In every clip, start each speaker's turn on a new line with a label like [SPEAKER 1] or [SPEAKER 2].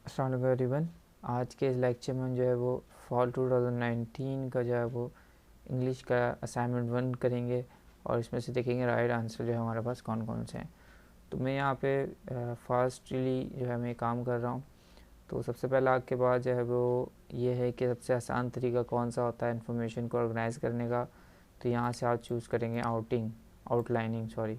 [SPEAKER 1] अस्सलाम वालेकुम एवरीवन। आज के इस लेक्चर में जो है वो फॉल 2019 का जो है वो इंग्लिश का असाइनमेंट 1 करेंगे और इसमें से देखेंगे राइट आंसर जो है हमारे पास कौन कौन से हैं। तो मैं यहाँ पे फास्टली जो है मैं काम कर रहा हूँ। तो सबसे पहला आपके पास जो है वो ये है कि सबसे आसान तरीका कौन सा होता है इन्फॉर्मेशन को ऑर्गेनाइज़ करने का। तो यहाँ से आप चूज़ करेंगे आउटलाइनिंग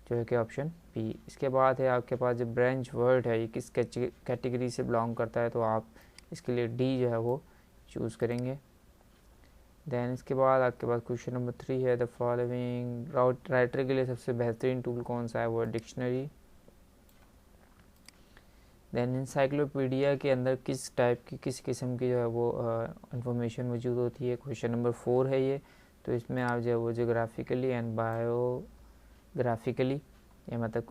[SPEAKER 1] जो है कि ऑप्शन बी। इसके बाद है आपके पास जो ब्रांच वर्ड है ये किस कैटेगरी से बिलोंग करता है, तो आप इसके लिए डी जो है वो चूज़ करेंगे। दैन इसके बाद आपके पास क्वेश्चन नंबर 3 है द फॉलोइंग राइटर के लिए सबसे बेहतरीन टूल कौन सा है, वो है डिक्शनरी। दैन इंसाइक्लोपीडिया के अंदर किस टाइप की किस किस्म की जो है वो इंफॉर्मेशन मौजूद होती है, क्वेश्चन नंबर 4 है ये। तो इसमें आप जो है वो जोग्राफिकली एंड बायोग्राफिकली ये मतलब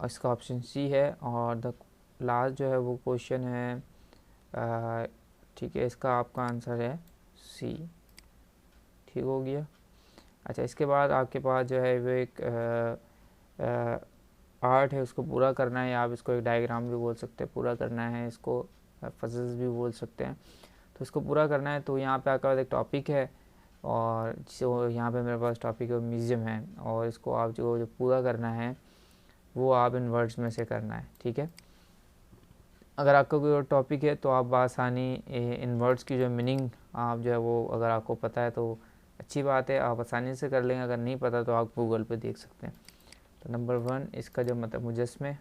[SPEAKER 1] इसका ऑप्शन सी है। और द लास्ट जो है वो क्वेश्चन है, ठीक है, इसका आपका आंसर है सी। ठीक हो गया। अच्छा, इसके बाद आपके पास जो है वो एक आर्ट है, उसको पूरा करना है, या आप इसको एक डायग्राम भी बोल सकते हैं, पूरा करना है इसको पजल्स भी बोल सकते हैं। तो इसको पूरा करना है तो यहाँ पे आपके पास एक टॉपिक है और जो यहाँ पे मेरे पास टॉपिक है म्यूज़ियम है, और इसको आप जो पूरा करना है वो आप इन वर्ड्स में से करना है। ठीक है, अगर आपका कोई और टॉपिक है तो आप बआसानी इन वर्ड्स की जो मीनिंग आप जो है वो अगर आपको पता है तो अच्छी बात है, आप आसानी से कर लेंगे। अगर नहीं पता तो आप गूगल पे देख सकते हैं। तो नंबर 1 इसका जो मतलब मुजस्मे,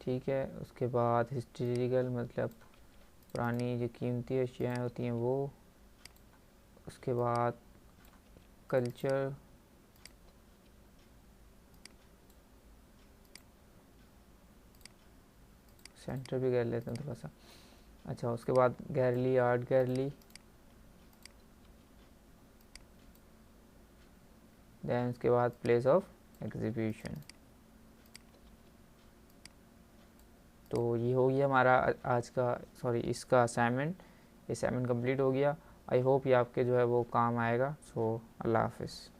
[SPEAKER 1] ठीक है। उसके बाद हिस्टोरिकल मतलब पुरानी जो कीमती अशियाएँ होती हैं वो। उसके बाद कल्चर, सेंटर भी कर लेते हैं थोड़ा सा। अच्छा, उसके बाद गैलरी, आर्ट गैलरी। दैन उसके बाद प्लेस ऑफ एग्जीबिशन। तो ये हो गया हमारा आज का इसका असाइनमेंट कंप्लीट हो गया। आई होप ये आपके जो है वो काम आएगा। सो अल्लाह हाफिज़।